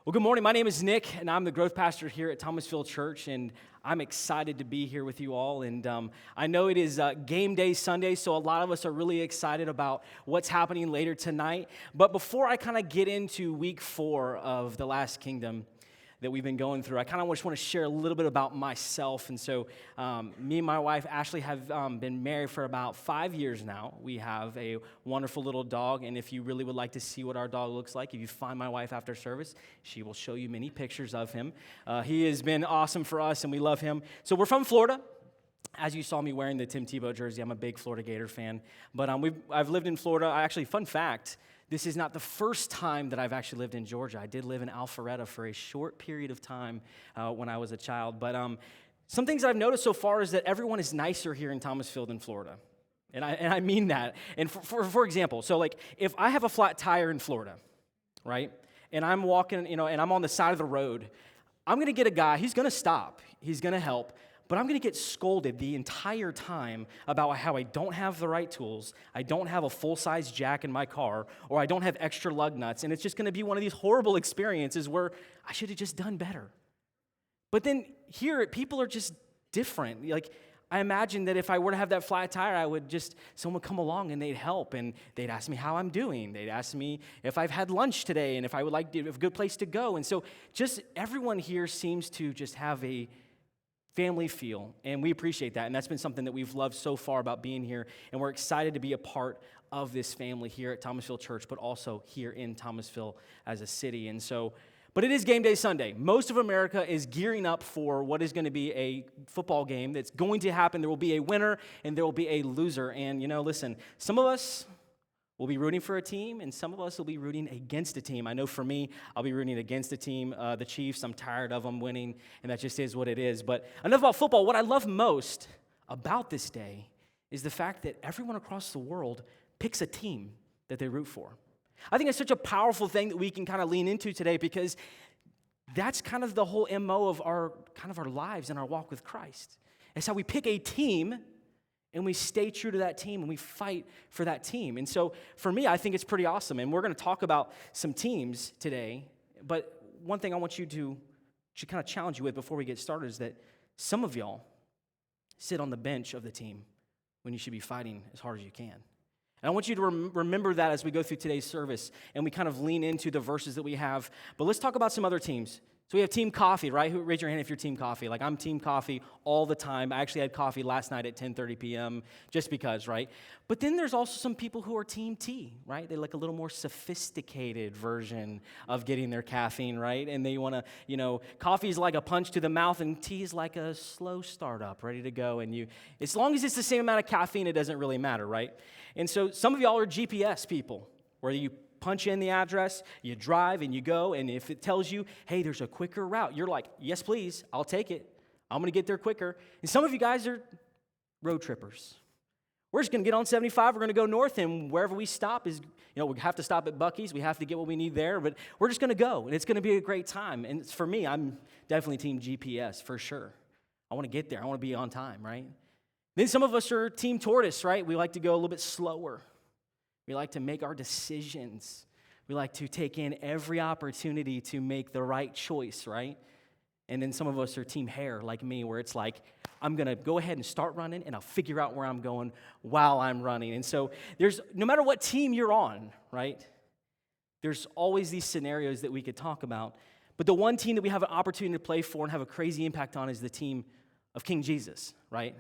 Well, good morning. My name is Nick, and I'm the growth pastor here at Thomasville Church, and I'm excited to be here with you all. And I know it is game day Sunday, so a lot of us are really excited about what's happening later tonight. But before I kind of get into week 4 of The Last Kingdom that we've been going through, I kind of just want to share a little bit about myself. And so me and my wife, Ashley, have been married for about 5 years now. We have a wonderful little dog, and if you really would like to see what our dog looks like, if you find my wife after service, she will show you many pictures of him. He has been awesome for us, and we love him. So we're from Florida. As you saw me wearing the Tim Tebow jersey, I'm a big Florida Gator fan. But I've lived in Florida. Actually, fun fact, this is not the first time that I've actually lived in Georgia. I did live in Alpharetta for a short period of time when I was a child. But some things I've noticed so far is that everyone is nicer here in Thomasville than Florida. And I mean that. And for example, so like if I have a flat tire in Florida, right, and I'm walking, and I'm on the side of the road, I'm going to get a guy, he's going to stop, he's going to help, but I'm going to get scolded the entire time about how I don't have the right tools, I don't have a full-size jack in my car, or I don't have extra lug nuts, and it's just going to be one of these horrible experiences where I should have just done better. But then here, people are just different. Like, I imagine that if I were to have that flat tire, someone would come along and they'd help, and they'd ask me how I'm doing. They'd ask me if I've had lunch today, and if I would like a good place to go. And so just everyone here seems to just have a family feel, and we appreciate that, and that's been something that we've loved so far about being here, and we're excited to be a part of this family here at Thomasville Church, but also here in Thomasville as a city. And so, but it is game day Sunday. Most of America is gearing up for what is going to be a football game that's going to happen. There will be a winner, and there will be a loser, and listen, some of us will be rooting for a team, and some of us will be rooting against a team. I know for me, I'll be rooting against a team, the Chiefs. I'm tired of them winning, and that just is what it is. But enough about football. What I love most about this day is the fact that everyone across the world picks a team that they root for. I think it's such a powerful thing that we can kind of lean into today, because that's kind of the whole MO of our lives and our walk with Christ. It's how we pick a team, and we stay true to that team, and we fight for that team. And so for me, I think it's pretty awesome. And we're going to talk about some teams today. But one thing I want you to kind of challenge you with before we get started is that some of y'all sit on the bench of the team when you should be fighting as hard as you can. And I want you to remember that as we go through today's service and we kind of lean into the verses that we have. But let's talk about some other teams. So we have Team Coffee, right? Raise your hand if you're Team Coffee. Like, I'm Team Coffee all the time. I actually had coffee last night at 10:30 p.m. just because, right? But then there's also some people who are Team Tea, right? They like a little more sophisticated version of getting their caffeine, right? And they want to, coffee is like a punch to the mouth, and tea is like a slow startup, ready to go. And as long as it's the same amount of caffeine, it doesn't really matter, right? And so some of y'all are GPS people, where you punch in the address, you drive, and you go, and if it tells you, hey, there's a quicker route, you're like, yes, please, I'll take it. I'm going to get there quicker. And some of you guys are road trippers. We're just going to get on 75, we're going to go north, and wherever we stop is, we have to stop at Buc-ee's, we have to get what we need there, but we're just going to go, and it's going to be a great time. And for me, I'm definitely Team GPS, for sure. I want to get there. I want to be on time, right? Then some of us are Team Tortoise, right? We like to go a little bit slower. We like to make our decisions. We like to take in every opportunity to make the right choice, right? And then some of us are Team Hare, like me, where it's like, I'm going to go ahead and start running, and I'll figure out where I'm going while I'm running. And so no matter what team you're on, right, there's always these scenarios that we could talk about. But the one team that we have an opportunity to play for and have a crazy impact on is the team of King Jesus, right?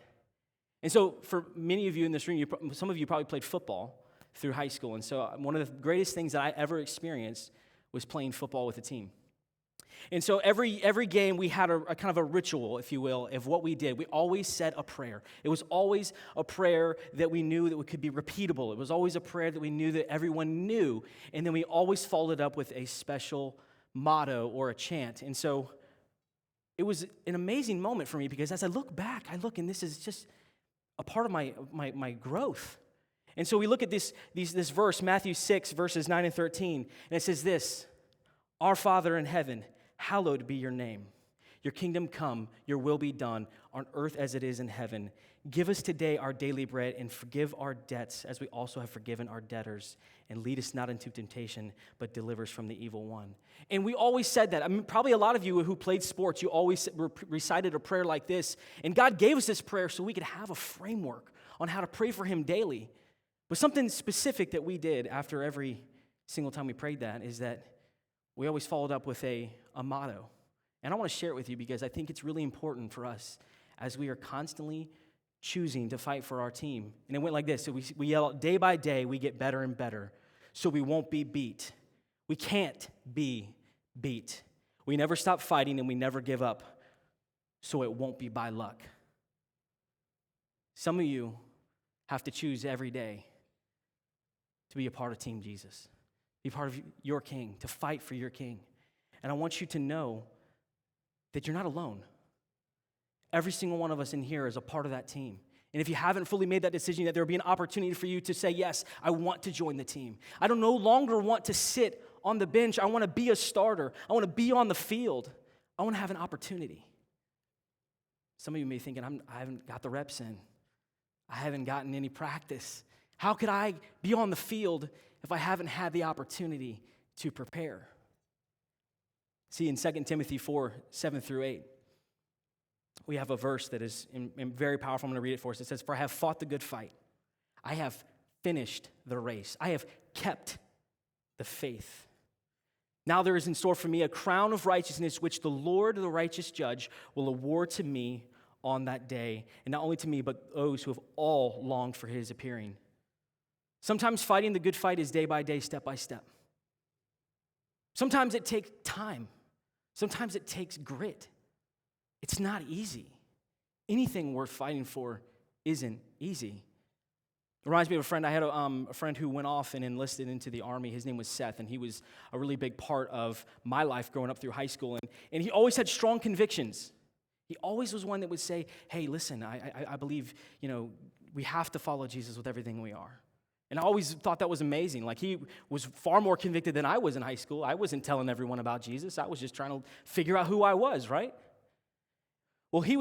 And so for many of you in this room, some of you probably played football through high school. And so one of the greatest things that I ever experienced was playing football with a team. And so every game we had a kind of a ritual, if you will, of what we did. We always said a prayer. It was always a prayer that we knew that could be repeatable. It was always a prayer that we knew that everyone knew. And then we always followed up with a special motto or a chant. And so it was an amazing moment for me, because as I look back, and this is just a part of my growth. And so we look at this verse, Matthew 6, verses 9 and 13, and it says this: Our Father in heaven, hallowed be your name. Your kingdom come, your will be done on earth as it is in heaven. Give us today our daily bread, and forgive our debts as we also have forgiven our debtors. And lead us not into temptation, but deliver us from the evil one. And we always said that. I mean, probably a lot of you who played sports, you always recited a prayer like this. And God gave us this prayer so we could have a framework on how to pray for him daily. But something specific that we did after every single time we prayed that is that we always followed up with a motto. And I want to share it with you because I think it's really important for us as we are constantly choosing to fight for our team. And it went like this. So we yell out, day by day, we get better and better, so we won't be beat. We can't be beat. We never stop fighting and we never give up, so it won't be by luck. Some of you have to choose every day to be a part of Team Jesus, be part of your king, to fight for your king. And I want you to know that you're not alone. Every single one of us in here is a part of that team. And if you haven't fully made that decision, that there will be an opportunity for you to say, yes, I want to join the team. I don't no longer want to sit on the bench. I want to be a starter. I want to be on the field. I want to have an opportunity. Some of you may be thinking, I haven't got the reps in. I haven't gotten any practice. How could I be on the field if I haven't had the opportunity to prepare? See, in 2 Timothy 4, 7 through 8, we have a verse that is very powerful. I'm going to read it for us. It says, "For I have fought the good fight. I have finished the race. I have kept the faith. Now there is in store for me a crown of righteousness, which the Lord, the righteous judge, will award to me on that day. And not only to me, but those who have all longed for his appearing." Sometimes fighting the good fight is day by day, step by step. Sometimes it takes time. Sometimes it takes grit. It's not easy. Anything worth fighting for isn't easy. It reminds me of a friend. I had a friend who went off and enlisted into the Army. His name was Seth, and he was a really big part of my life growing up through high school. And he always had strong convictions. He always was one that would say, hey, listen, I believe, we have to follow Jesus with everything we are. And I always thought that was amazing. Like, he was far more convicted than I was in high school. I wasn't telling everyone about Jesus. I was just trying to figure out who I was, right? Well, he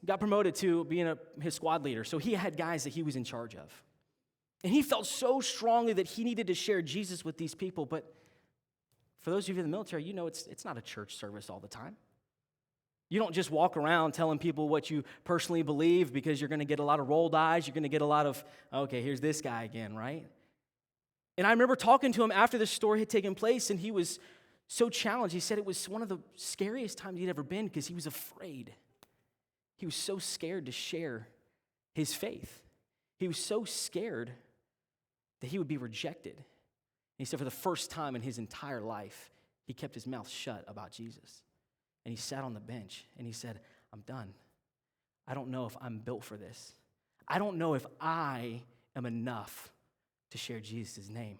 got promoted to being his squad leader, so he had guys that he was in charge of. And he felt so strongly that he needed to share Jesus with these people. But for those of you in the military, you know it's not a church service all the time. You don't just walk around telling people what you personally believe, because you're going to get a lot of rolled eyes. You're going to get a lot of, okay, here's this guy again, right? And I remember talking to him after this story had taken place, and he was so challenged. He said it was one of the scariest times he'd ever been because he was afraid. He was so scared to share his faith. He was so scared that he would be rejected. And he said for the first time in his entire life, he kept his mouth shut about Jesus. And he sat on the bench and he said, I'm done. I don't know if I'm built for this. I don't know if I am enough to share Jesus' name.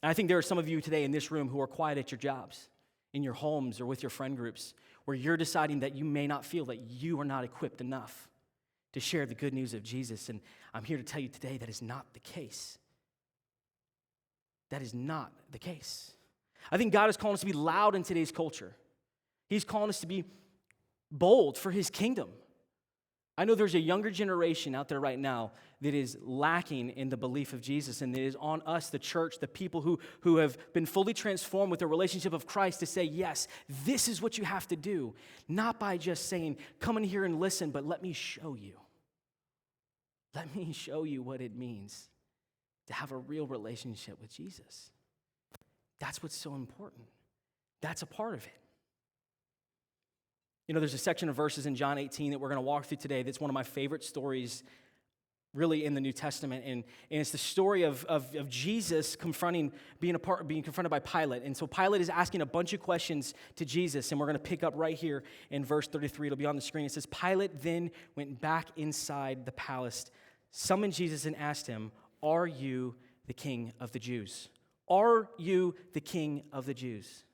And I think there are some of you today in this room who are quiet at your jobs, in your homes, or with your friend groups, where you're deciding that you may not feel that you are not equipped enough to share the good news of Jesus. And I'm here to tell you today that is not the case. That is not the case. I think God is calling us to be loud in today's culture. He's calling us to be bold for his kingdom. I know there's a younger generation out there right now that is lacking in the belief of Jesus, and it is on us, the church, the people who have been fully transformed with the relationship of Christ, to say, yes, this is what you have to do, not by just saying, come in here and listen, but let me show you. Let me show you what it means to have a real relationship with Jesus. That's what's so important. That's a part of it. There's a section of verses in John 18 that we're going to walk through today that's one of my favorite stories really in the New Testament. And it's the story of Jesus being confronted by Pilate. And so Pilate is asking a bunch of questions to Jesus, and we're going to pick up right here in verse 33. It'll be on the screen. It says, Pilate then went back inside the palace, summoned Jesus, and asked him, are you the king of the Jews? Are you the king of the Jews?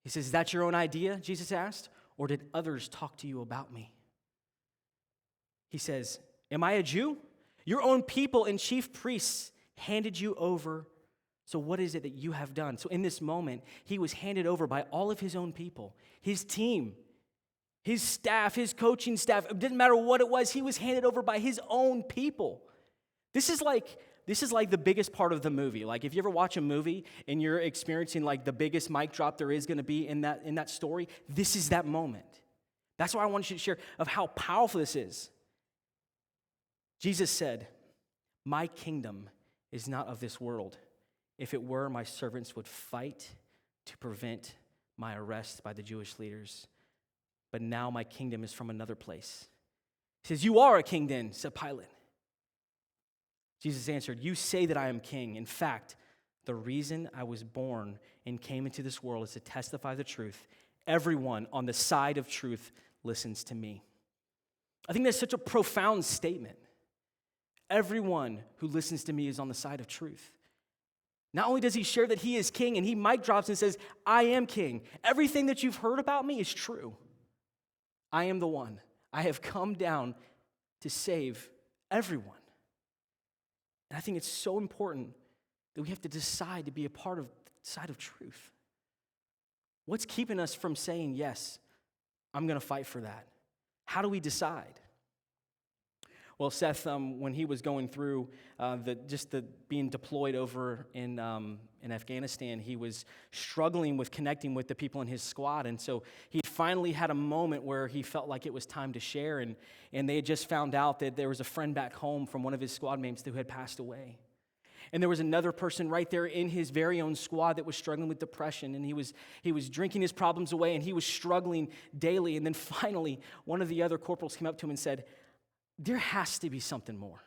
He says, is that your own idea, Jesus asked? Or did others talk to you about me? He says, am I a Jew? Your own people and chief priests handed you over. So what is it that you have done? So in this moment, he was handed over by all of his own people, his team, his staff, his coaching staff, it didn't matter what it was, he was handed over by his own people. This is like the biggest part of the movie. Like if you ever watch a movie and you're experiencing like the biggest mic drop there is going to be in that story, this is that moment. That's why I want you to share of how powerful this is. Jesus said, "My kingdom is not of this world. If it were, my servants would fight to prevent my arrest by the Jewish leaders. But now my kingdom is from another place." He says, "You are a king then," said Pilate. Jesus answered, "You say that I am king. In fact, the reason I was born and came into this world is to testify the truth. Everyone on the side of truth listens to me." I think that's such a profound statement. Everyone who listens to me is on the side of truth. Not only does he share that he is king, and he mic drops and says, "I am king. Everything that you've heard about me is true. I am the one. I have come down to save everyone." And I think it's so important that we have to decide to be a part of the side of truth. What's keeping us from saying, "Yes, I'm going to fight for that"? How do we decide? Well, Seth, when he was going through being deployed over in Afghanistan, he was struggling with connecting with the people in his squad. And so he finally had a moment where he felt like it was time to share. And they had just found out that there was a friend back home from one of his squad mates who had passed away. And there was another person right there in his very own squad that was struggling with depression. And he was drinking his problems away, and he was struggling daily. And then finally, one of the other corporals came up to him and said, "There has to be something more.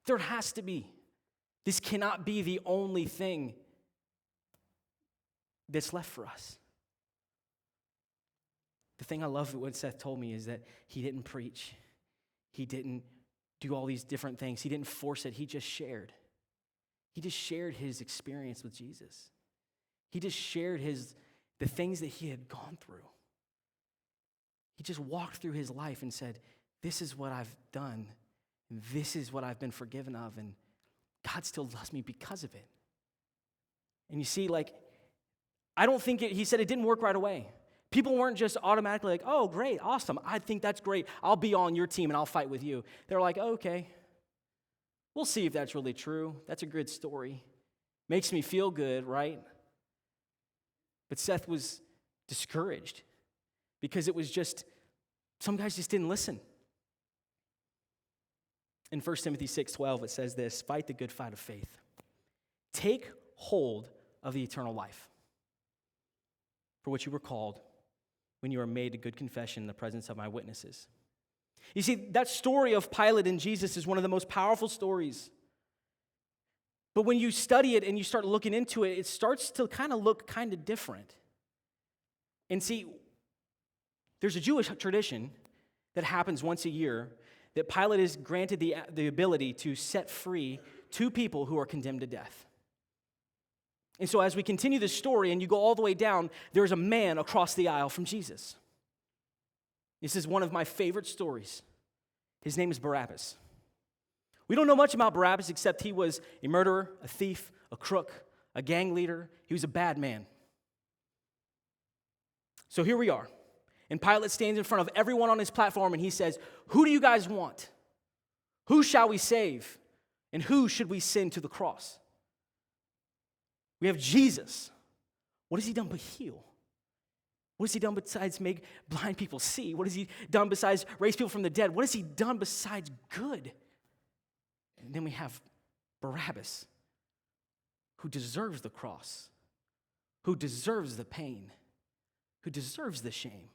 There has to be. This cannot be the only thing that's left for us." The thing I love what Seth told me is that he didn't preach. He didn't do all these different things. He didn't force it. He just shared. He just shared his experience with Jesus. He just shared the things that he had gone through. He just walked through his life and said, "This is what I've done, and this is what I've been forgiven of, and God still loves me because of it." And you see, I don't think he said it didn't work right away. People weren't just automatically like, "Oh, great, awesome, I think that's great. I'll be on your team and I'll fight with you." They're like, "Oh, okay, we'll see if that's really true. That's a good story. Makes me feel good, right?" But Seth was discouraged because it was just, some guys just didn't listen. In 1 Timothy 6:12, it says this, "Fight the good fight of faith. Take hold of the eternal life, for which you were called when you were made a good confession in the presence of my witnesses." You see, that story of Pilate and Jesus is one of the most powerful stories. But when you study it and you start looking into it, it starts to kind of look kind of different. And see, there's a Jewish tradition that happens once a year that Pilate is granted the ability to set free two people who are condemned to death. And so as we continue this story and you go all the way down, there's a man across the aisle from Jesus. This is one of my favorite stories. His name is Barabbas. We don't know much about Barabbas except he was a murderer, a thief, a crook, a gang leader. He was a bad man. So here we are. And Pilate stands in front of everyone on his platform and he says, "Who do you guys want? Who shall we save? And who should we send to the cross?" We have Jesus. What has he done but heal? What has he done besides make blind people see? What has he done besides raise people from the dead? What has he done besides good? And then we have Barabbas, who deserves the cross, who deserves the pain, who deserves the shame.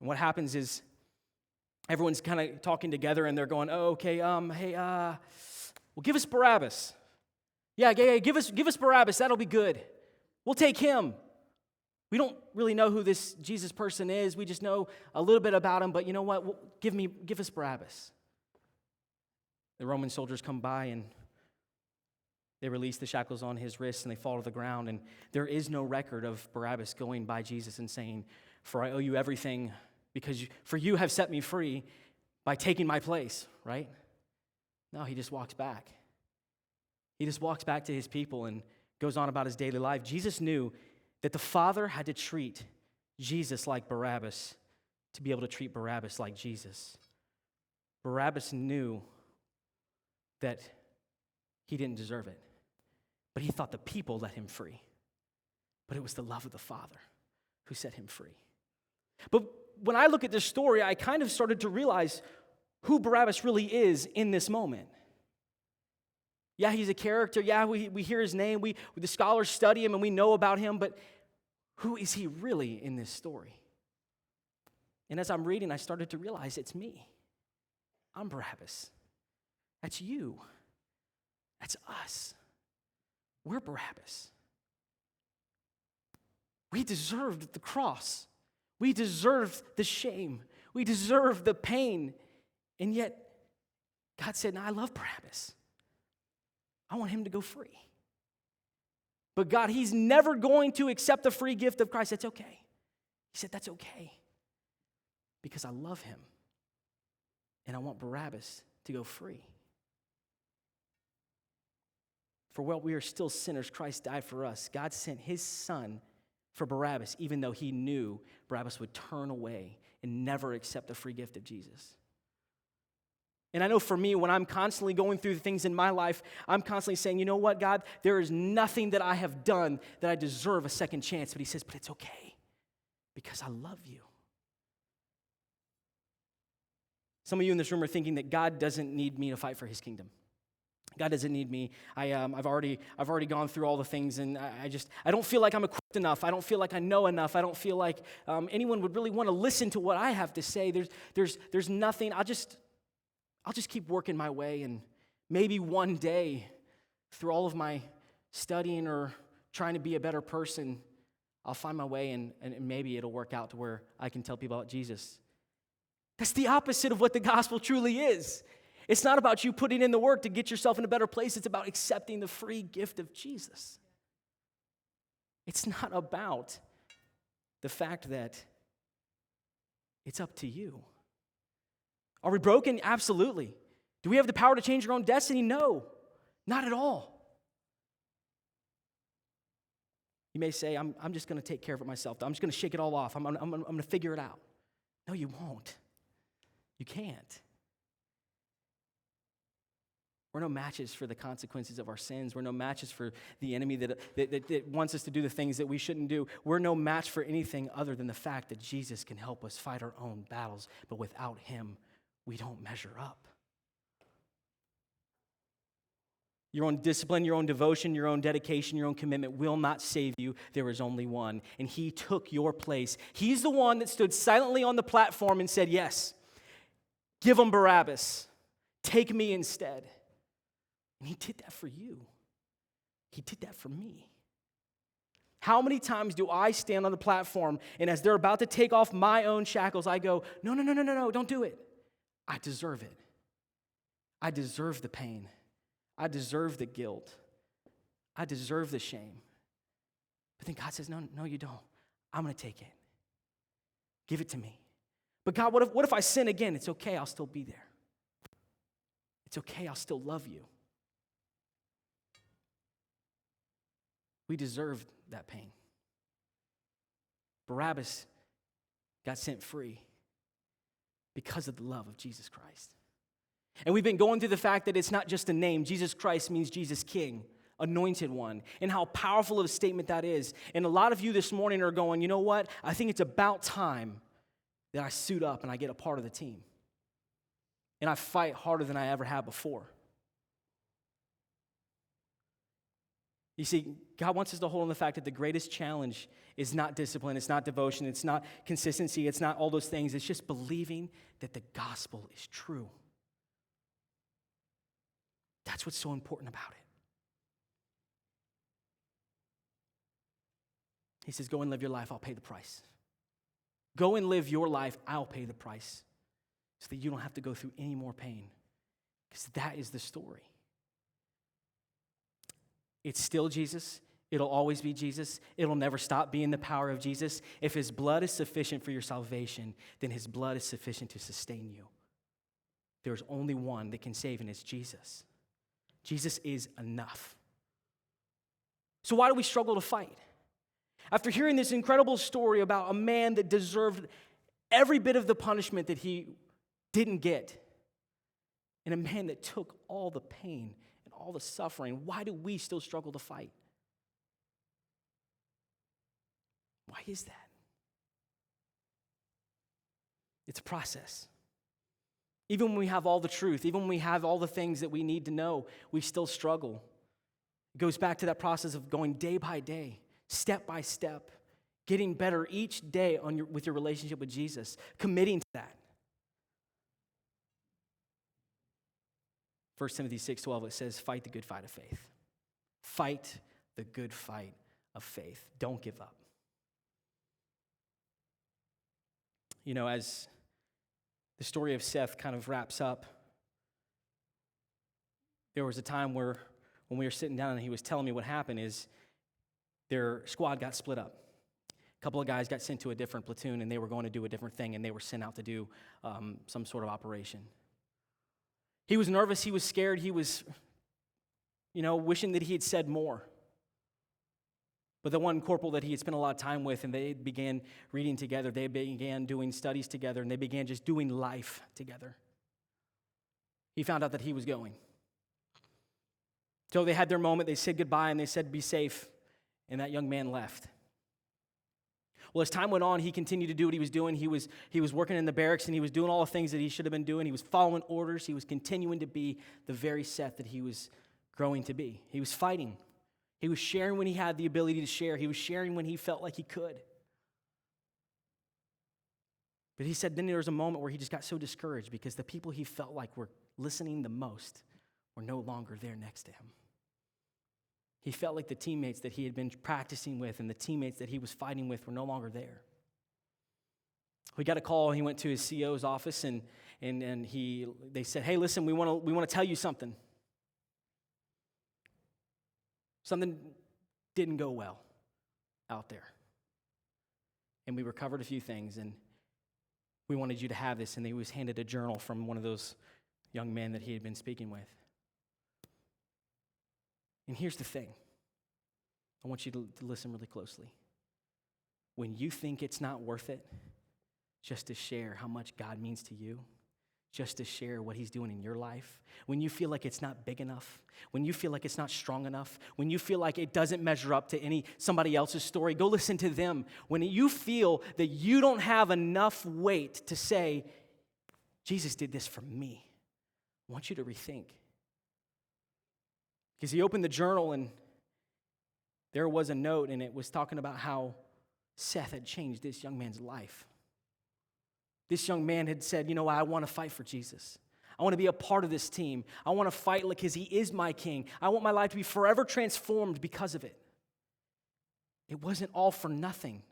And what happens is everyone's kind of talking together and they're going, "Oh, okay, well, give us Barabbas. Yeah, give us Barabbas. That'll be good. We'll take him. We don't really know who this Jesus person is. We just know a little bit about him, but you know what? Give us Barabbas." The Roman soldiers come by and they release the shackles on his wrists and they fall to the ground, and there is no record of Barabbas going by Jesus and saying, "For I owe you everything, because for you have set me free by taking my place," right? No, he just walks back. He just walks back to his people and goes on about his daily life. Jesus knew that the Father had to treat Jesus like Barabbas to be able to treat Barabbas like Jesus. Barabbas knew that he didn't deserve it, but he thought the people let him free. But it was the love of the Father who set him free. But when I look at this story, I kind of started to realize who Barabbas really is in this moment. Yeah, he's a character. Yeah, we hear his name. The scholars study him and we know about him, but who is he really in this story? And as I'm reading, I started to realize it's me. I'm Barabbas. That's you. That's us. We're Barabbas. We deserved the cross. We deserved the shame. We deserved the pain. And yet, God said, no, I love Barabbas. I want him to go free. But God, he's never going to accept the free gift of Christ. That's okay. He said, that's okay. Because I love him. And I want Barabbas to go free. For while we are still sinners, Christ died for us. God sent his son for Barabbas, even though he knew Barabbas would turn away and never accept the free gift of Jesus. And I know for me, when I'm constantly going through the things in my life, I'm constantly saying, you know what, God, there is nothing that I have done that I deserve a second chance. But he says, but it's okay, because I love you. Some of you in this room are thinking that God doesn't need me to fight for his kingdom. God doesn't need me. I've already gone through all the things, and I don't feel like I'm equipped enough. I don't feel like I know enough. I don't feel like anyone would really want to listen to what I have to say. There's nothing. I'll just keep working my way, and maybe one day, through all of my studying or trying to be a better person, I'll find my way, and maybe it'll work out to where I can tell people about Jesus. That's the opposite of what the gospel truly is. It's not about you putting in the work to get yourself in a better place. It's about accepting the free gift of Jesus. It's not about the fact that it's up to you. Are we broken? Absolutely. Do we have the power to change our own destiny? No, not at all. You may say, I'm just going to take care of it myself. I'm just going to shake it all off. I'm going to figure it out. No, you won't. You can't. We're no matches for the consequences of our sins. We're no matches for the enemy that wants us to do the things that we shouldn't do. We're no match for anything other than the fact that Jesus can help us fight our own battles, but without him, we don't measure up. Your own discipline, your own devotion, your own dedication, your own commitment will not save you. There is only one, and he took your place. He's the one that stood silently on the platform and said, yes, give him Barabbas. Take me instead. And he did that for you. He did that for me. How many times do I stand on the platform and as they're about to take off my own shackles, I go, no, don't do it. I deserve it. I deserve the pain. I deserve the guilt. I deserve the shame. But then God says, no, you don't. I'm going to take it. Give it to me. But God, what if I sin again? It's okay. I'll still be there. It's okay. I'll still love you. We deserve that pain. Barabbas got set free because of the love of Jesus Christ. And we've been going through the fact that it's not just a name. Jesus Christ means Jesus King, anointed one, and how powerful of a statement that is. And a lot of you this morning are going, you know what? I think it's about time that I suit up and I get a part of the team. And I fight harder than I ever have before. You see, God wants us to hold on the fact that the greatest challenge is not discipline, it's not devotion, it's not consistency, it's not all those things. It's just believing that the gospel is true. That's what's so important about it. He says, go and live your life, I'll pay the price. Go and live your life, I'll pay the price. So that you don't have to go through any more pain. Because that is the story. It's still Jesus. It'll always be Jesus. It'll never stop being the power of Jesus. If his blood is sufficient for your salvation, then his blood is sufficient to sustain you. There's only one that can save, and it's Jesus. Jesus is enough. So why do we struggle to fight? After hearing this incredible story about a man that deserved every bit of the punishment that he didn't get, and a man that took all the pain and all the suffering, why do we still struggle to fight? Why is that? It's a process. Even when we have all the truth, even when we have all the things that we need to know, we still struggle. It goes back to that process of going day by day, step by step, getting better each day with your relationship with Jesus, committing to that. 1 Timothy 6:12, it says, fight the good fight of faith. Fight the good fight of faith. Don't give up. You know, as the story of Seth kind of wraps up, there was a time where when we were sitting down and he was telling me what happened is their squad got split up. A couple of guys got sent to a different platoon and they were going to do a different thing and they were sent out to do some sort of operation. He was nervous, he was scared, he was, wishing that he had said more. But the one corporal that he had spent a lot of time with, and they began reading together, they began doing studies together, and they began just doing life together. He found out that he was going. So they had their moment, they said goodbye, and they said, be safe, and that young man left. Well, as time went on, he continued to do what he was doing. He was working in the barracks, and he was doing all the things that he should have been doing. He was following orders. He was continuing to be the very Seth that he was growing to be. He was fighting. He was sharing when he had the ability to share. He was sharing when he felt like he could. But he said then there was a moment where he just got so discouraged because the people he felt like were listening the most were no longer there next to him. He felt like the teammates that he had been practicing with and the teammates that he was fighting with were no longer there. We got a call. He went to his CO's office and they said, hey, listen, we want to tell you something. Something didn't go well out there. And we recovered a few things, and we wanted you to have this. And he was handed a journal from one of those young men that he had been speaking with. And here's the thing. I want you to listen really closely. When you think it's not worth it, just to share how much God means to you, just to share what he's doing in your life, when you feel like it's not big enough, when you feel like it's not strong enough, when you feel like it doesn't measure up to somebody else's story, go listen to them. When you feel that you don't have enough weight to say, Jesus did this for me, I want you to rethink. Because he opened the journal and there was a note and it was talking about how Seth had changed this young man's life. This young man had said, I want to fight for Jesus. I want to be a part of this team. I want to fight because he is my king. I want my life to be forever transformed because of it. It wasn't all for nothing.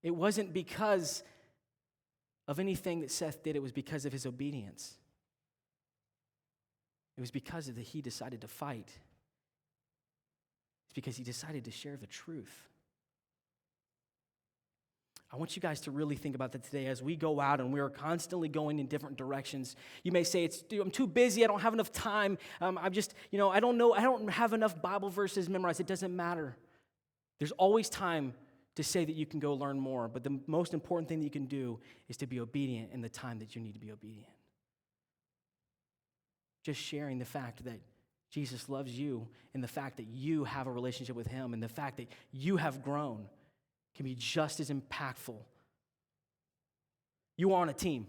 It wasn't because of anything that Seth did. It was because of his obedience. It was because of that he decided to fight. It's because he decided to share the truth. I want you guys to really think about that today as we go out and we are constantly going in different directions. You may say, I'm too busy, I don't have enough time, I'm just, I don't have enough Bible verses memorized. It doesn't matter. There's always time to say that you can go learn more, but the most important thing that you can do is to be obedient in the time that you need to be obedient. Just sharing the fact that Jesus loves you and the fact that you have a relationship with him and the fact that you have grown can be just as impactful. You are on a team.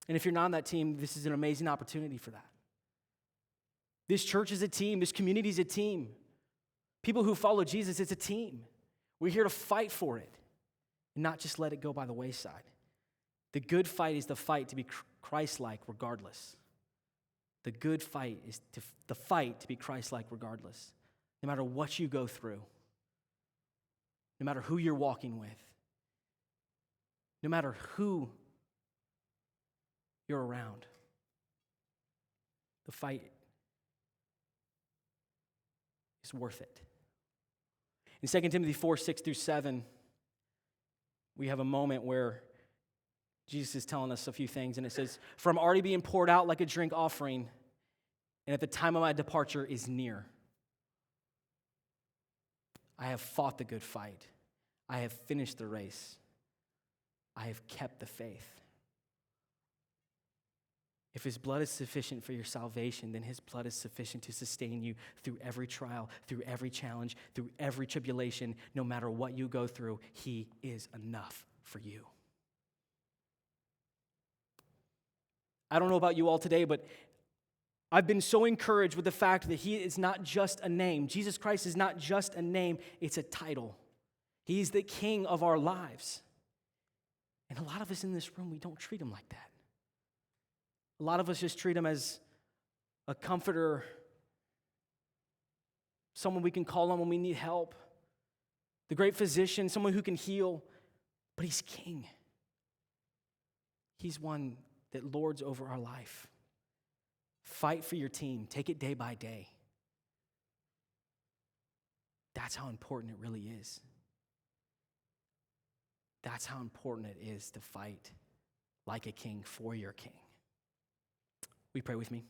And if you're not on that team, this is an amazing opportunity for that. This church is a team. This community is a team. People who follow Jesus, it's a team. We're here to fight for it and not just let it go by the wayside. The good fight is the fight to be Christ-like regardless. The good fight is the fight to be Christ-like regardless, no matter what you go through. No matter who you're walking with, no matter who you're around, the fight is worth it. In 2 Timothy 4:6-7, we have a moment where Jesus is telling us a few things, and it says, "For I'm already being poured out like a drink offering, and at the time of my departure is near. I have fought the good fight. I have finished the race. I have kept the faith. If his blood is sufficient for your salvation, then his blood is sufficient to sustain you through every trial, through every challenge, through every tribulation. No matter what you go through, he is enough for you. I don't know about you all today, but I've been so encouraged with the fact that he is not just a name. Jesus Christ is not just a name, it's a title. He's the King of our lives. And a lot of us in this room, we don't treat him like that. A lot of us just treat him as a comforter, someone we can call on when we need help, the great physician, someone who can heal. But he's king. He's one that lords over our life. Fight for your team. Take it day by day. That's how important it really is. That's how important it is to fight like a king for your king. Will you pray with me?